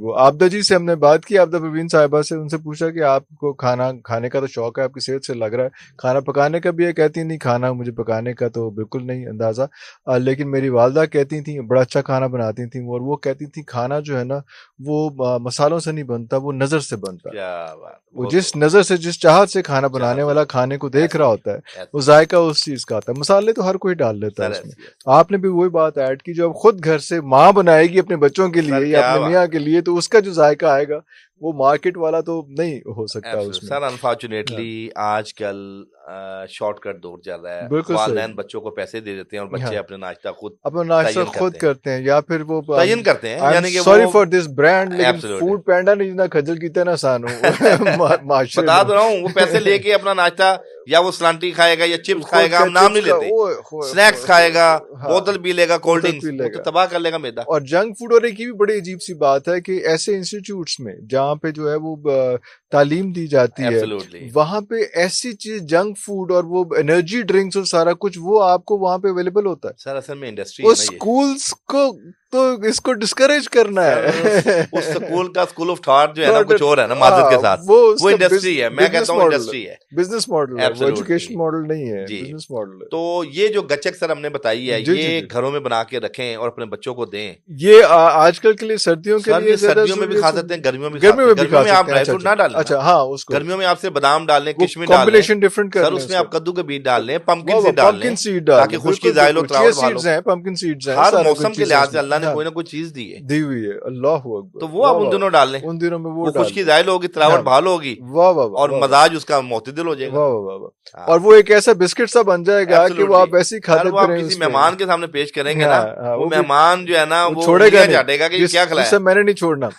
وہ آبدہ جی سے ہم نے بات کی، آبدہ پروین صاحبہ سے، ان سے پوچھا کہ آپ کو کھانا کھانے کا تو شوق ہے، آپ کی صحت سے لگ رہا ہے، کھانا پکانے کا بھی ہے؟ کہتی نہیں، کھانا مجھے پکانے کا تو بالکل نہیں اندازہ، لیکن میری والدہ کہتی تھیں بڑا اچھا کھانا بناتی تھیں، اور وہ کہتی تھیں کھانا جو ہے نا وہ مسالوں سے نہیں بنتا، وہ نظر سے بنتا ہے. کیا بات، وہ جس نظر سے، جس چاہت سے کھانا بنانے والا کھانے کو دیکھ رہا ہوتا ہے، وہ ذائقہ اس چیز کا آتا ہے. مسالے تو ہر کوئی ڈال لیتا ہے اس میں. آپ نے بھی وہی بات ایڈ کی، جو اب خود گھر سے ماں بنائے گی اپنے بچوں کے لیے یا اپنے میاں کے لیے، تو اس کا جو ذائقہ آئے گا وہ مارکیٹ والا تو نہیں ہو سکتا اس میں. سر انفارچونیٹلی آج کل شارٹ کٹ دور چل رہا ہے، بالکل والدین بچوں کو پیسے دے دیتے ہیں اور بچے اپنا ناشتہ خود اپنا ناشتہ خود کرتے ہیں، یا پھر وہ تعین کرتے ہیں، یعنی کہ سوری فار دس برانڈ، لیکن فوڈ پینڈا نے جتنا کھجل کیتا ہے نا سانو معاشرے بتا دو رہا ہوں، وہ پیسے لے کے اپنا ناشتہ یا وہ سلانٹی کھائے گا یا چپس کھائے گا، ہم نام نہیں لیتے، سنیکس کھائے گا، بوتل پی لے گا، کولڈ ڈرنکس، وہ تو تباہ کر لے گا میدا. اور جنک فوڈ. اور ایک یہ بھی بڑی عجیب سی بات ہے کہ ایسے انسٹیٹیوٹس میں جہاں پہ جو ہے وہ تعلیم دی جاتی ہے، وہاں پہ ایسی چیز جنک فوڈ اور وہ انرجی ڈرنکس اور سارا کچھ وہ آپ کو وہاں پہ اویلیبل ہوتا ہے. سر اصل میں انڈسٹری ہے نا، اسکولس کو تو اس کو ڈسکریج کرنا ہے. اس اسکول کا اسکول آف تھاٹ جو ہے نا کچھ اور ہے نا، معذرت کے ساتھ، وہ انڈسٹری ہے. میں کہتا ہوں انڈسٹری ہے، بزنس ماڈل ہے، وہ ایجوکیشن ماڈل نہیں ہے، بزنس ماڈل ہے. تو یہ جو گچک سر ہم نے بتائی ہے، یہ گھروں میں بنا کے رکھیں اور اپنے بچوں کو دیں. یہ آج کل کے لیے سردیوں کے لیے سردیوں میں بھی کھا سکتے ہیں، گرمیوں میں گرمیوں میں آپ ڈرائی فروٹ نہ ڈالیں. اچھا ہاں، اس کو گرمیوں میں آپ سے بادام ڈالیں، کشمش ڈالیں، سر اس میں آپ کدو کے بیج ڈال لیں، پمکن سیڈ ڈال لیں تاکہ خشکی زائل ہو، تراوٹ بھالو. پمکن سیڈز ہیں، ہر موسم کے لحاظ سے اللہ نے کوئی نہ کوئی چیز دی ہے، دی ہوئی ہے. اللہ اکبر. تو وہ آپ ان دنوں ڈال لیں، ان دنوں میں وہ خشکی زائل ہوگی، تراوٹ بھالو ہوگی، اور مزاج اس کا معتدل ہو جائے گا. اور وہ ایک ایسا بسکٹ سا بن جائے گا کہ وہ آپ ایسے ہی کھاتے آپ کسی مہمان کے سامنے پیش کریں گے نا، وہ مہمان جو ہے نا وہ چھوڑے گا، چاٹے گا کہ کیا کھلایا. میں نے نہیں چھوڑنا.